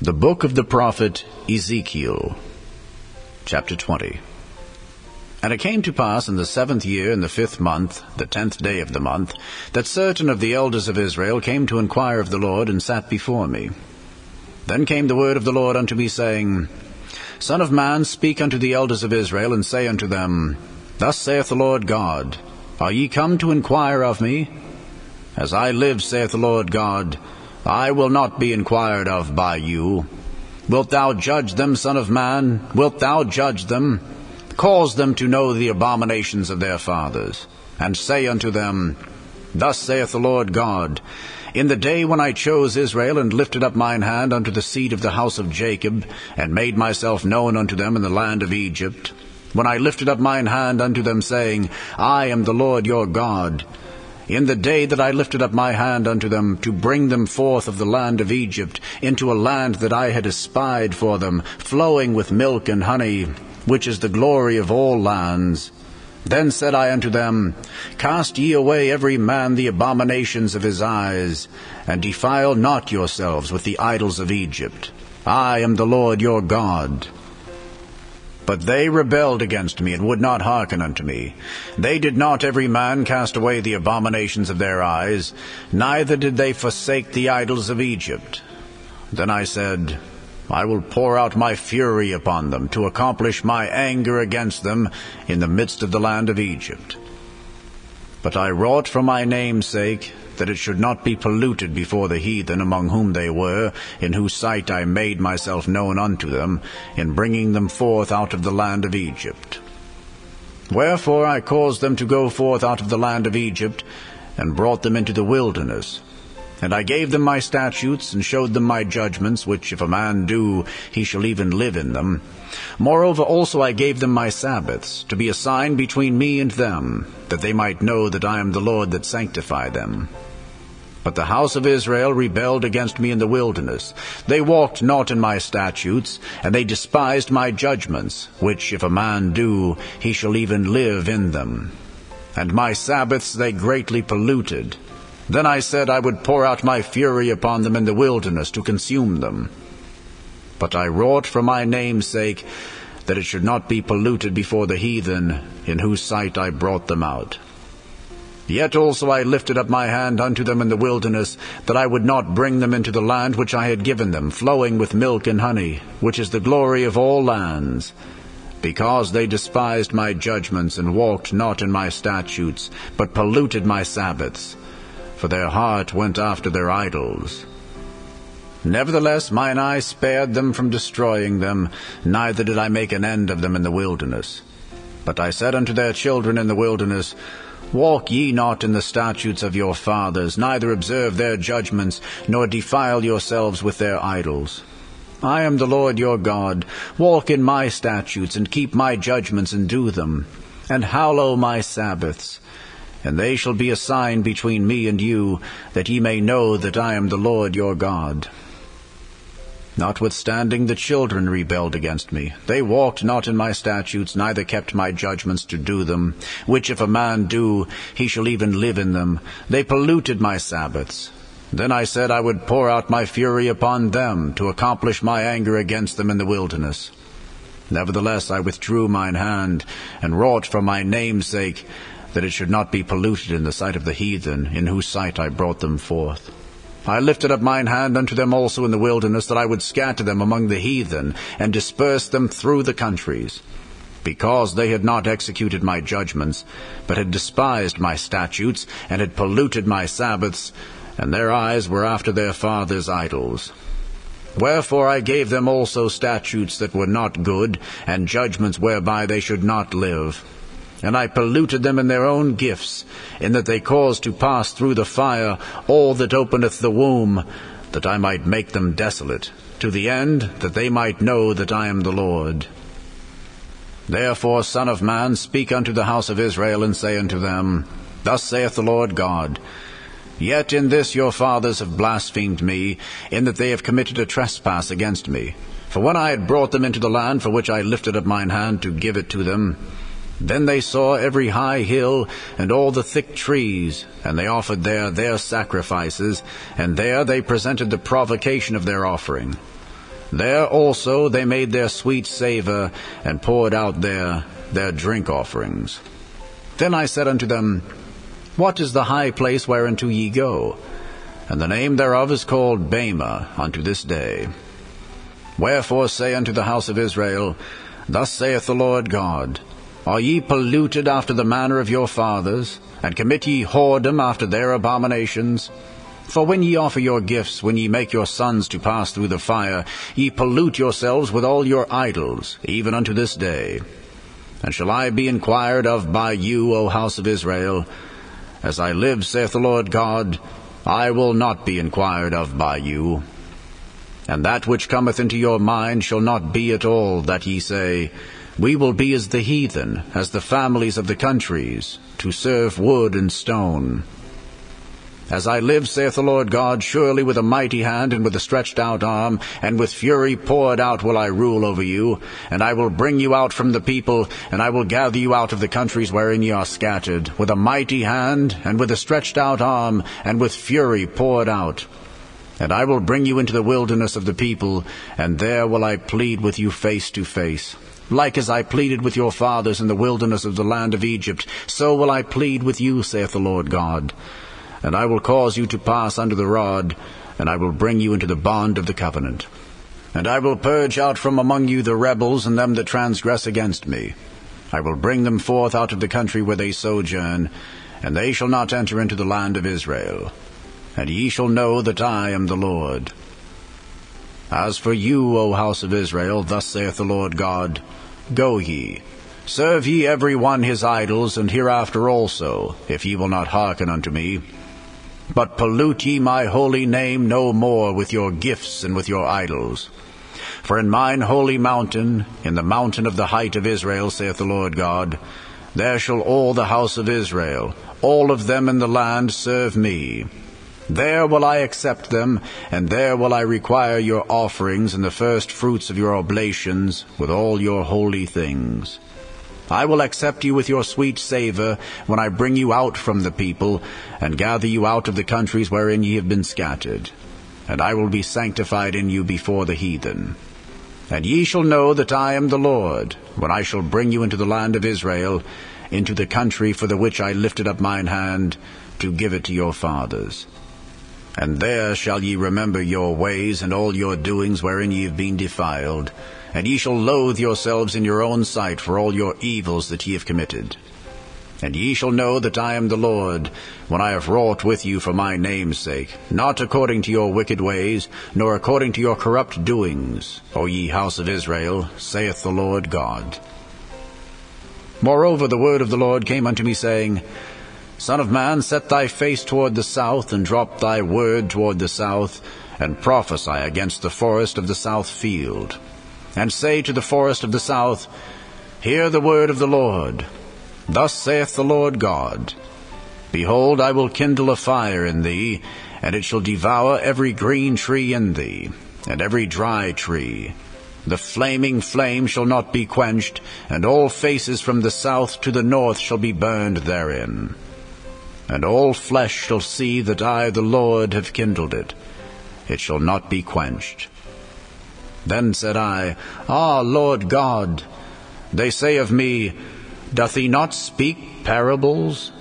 The book of the prophet Ezekiel, chapter 20. And it came to pass in the 7th year, in the 5th month, the 10th day of the month, that certain of the elders of Israel came to enquire of the Lord, and sat before me. Then came the word of the Lord unto me, saying, Son of man, speak unto the elders of Israel, and say unto them, Thus saith the Lord God, Are ye come to enquire of me? As I live, saith the Lord God, I will not be enquired of by you. Wilt thou judge them, son of man? Wilt thou judge them? Cause them to know the abominations of their fathers, and say unto them, Thus saith the Lord God, In the day when I chose Israel, and lifted up mine hand unto the seed of the house of Jacob, and made myself known unto them in the land of Egypt, when I lifted up mine hand unto them, saying, I am the Lord your God, in the day that I lifted up my hand unto them, to bring them forth of the land of Egypt, into a land that I had espied for them, flowing with milk and honey, which is the glory of all lands. Then said I unto them, Cast ye away every man the abominations of his eyes, and defile not yourselves with the idols of Egypt. I am the Lord your God. But they rebelled against me, and would not hearken unto me. They did not every man cast away the abominations of their eyes, neither did they forsake the idols of Egypt. Then I said, I will pour out my fury upon them, to accomplish my anger against them in the midst of the land of Egypt. But I wrought for my name's sake, that it should not be polluted before the heathen among whom they were, in whose sight I made myself known unto them, in bringing them forth out of the land of Egypt. Wherefore I caused them to go forth out of the land of Egypt, and brought them into the wilderness. And I gave them my statutes, and showed them my judgments, which if a man do, he shall even live in them. Moreover also I gave them my Sabbaths, to be a sign between me and them, that they might know that I am the Lord that sanctify them. But the house of Israel rebelled against me in the wilderness. They walked not in my statutes, and they despised my judgments, which if a man do, he shall even live in them. And my Sabbaths they greatly polluted. Then I said I would pour out my fury upon them in the wilderness to consume them. But I wrought for my name's sake, that it should not be polluted before the heathen, in whose sight I brought them out. Yet also I lifted up my hand unto them in the wilderness, that I would not bring them into the land which I had given them, flowing with milk and honey, which is the glory of all lands, because they despised my judgments, and walked not in my statutes, but polluted my Sabbaths, for their heart went after their idols. Nevertheless mine eye spared them from destroying them, neither did I make an end of them in the wilderness. But I said unto their children in the wilderness, Walk ye not in the statutes of your fathers, neither observe their judgments, nor defile yourselves with their idols. I am the Lord your God. Walk in my statutes, and keep my judgments, and do them, and hallow my Sabbaths. And they shall be a sign between me and you, that ye may know that I am the Lord your God. Notwithstanding the children rebelled against me. They walked not in my statutes, neither kept my judgments to do them, which if a man do, he shall even live in them. They polluted my Sabbaths. Then I said I would pour out my fury upon them, to accomplish my anger against them in the wilderness. Nevertheless I withdrew mine hand, and wrought for my name's sake, that it should not be polluted in the sight of the heathen, in whose sight I brought them forth. I lifted up mine hand unto them also in the wilderness, that I would scatter them among the heathen, and disperse them through the countries, because they had not executed my judgments, but had despised my statutes, and had polluted my Sabbaths, and their eyes were after their fathers' idols. Wherefore I gave them also statutes that were not good, and judgments whereby they should not live. And I polluted them in their own gifts, in that they caused to pass through the fire all that openeth the womb, that I might make them desolate, to the end that they might know that I am the Lord. Therefore, Son of man, speak unto the house of Israel, and say unto them, Thus saith the Lord God, Yet in this your fathers have blasphemed me, in that they have committed a trespass against me. For when I had brought them into the land for which I lifted up mine hand to give it to them, Then they saw every high hill, and all the thick trees, and they offered there their sacrifices, and there they presented the provocation of their offering. There also they made their sweet savour, and poured out their drink offerings. Then I said unto them, What is the high place whereunto ye go? And the name thereof is called Bema unto this day. Wherefore say unto the house of Israel, Thus saith the Lord God, Are ye polluted after the manner of your fathers, and commit ye whoredom after their abominations? For when ye offer your gifts, when ye make your sons to pass through the fire, ye pollute yourselves with all your idols, even unto this day. And shall I be enquired of by you, O house of Israel? As I live, saith the Lord God, I will not be enquired of by you. And that which cometh into your mind shall not be at all that ye say, We will be as the heathen, as the families of the countries, to serve wood and stone. As I live, saith the Lord God, surely with a mighty hand and with a stretched out arm, and with fury poured out will I rule over you, and I will bring you out from the people, and I will gather you out of the countries wherein ye are scattered, with a mighty hand, and with a stretched out arm, and with fury poured out. And I will bring you into the wilderness of the people, and there will I plead with you face to face. Like as I pleaded with your fathers in the wilderness of the land of Egypt, so will I plead with you, saith the Lord God. And I will cause you to pass under the rod, and I will bring you into the bond of the covenant. And I will purge out from among you the rebels and them that transgress against me. I will bring them forth out of the country where they sojourn, and they shall not enter into the land of Israel. And ye shall know that I am the Lord. As for you, O house of Israel, thus saith the Lord God, Go ye, serve ye every one his idols, and hereafter also, if ye will not hearken unto me. But pollute ye my holy name no more with your gifts and with your idols. For in mine holy mountain, in the mountain of the height of Israel, saith the Lord God, there shall all the house of Israel, all of them in the land, serve me. There will I accept them, and there will I require your offerings and the first fruits of your oblations with all your holy things. I will accept you with your sweet savour when I bring you out from the people, and gather you out of the countries wherein ye have been scattered. And I will be sanctified in you before the heathen. And ye shall know that I am the Lord, when I shall bring you into the land of Israel, into the country for the which I lifted up mine hand, to give it to your fathers. And there shall ye remember your ways and all your doings wherein ye have been defiled, and ye shall loathe yourselves in your own sight for all your evils that ye have committed. And ye shall know that I am the Lord, when I have wrought with you for my name's sake, not according to your wicked ways, nor according to your corrupt doings, O ye house of Israel, saith the Lord God. Moreover the word of the Lord came unto me, saying, Son of man, set thy face toward the south, and drop thy word toward the south, and prophesy against the forest of the south field. And say to the forest of the south, Hear the word of the Lord. Thus saith the Lord God, Behold, I will kindle a fire in thee, and it shall devour every green tree in thee, and every dry tree. The flaming flame shall not be quenched, and all faces from the south to the north shall be burned therein. And all flesh shall see that I, the Lord, have kindled it. It shall not be quenched. Then said I, Ah, Lord God, they say of me, Doth he not speak parables?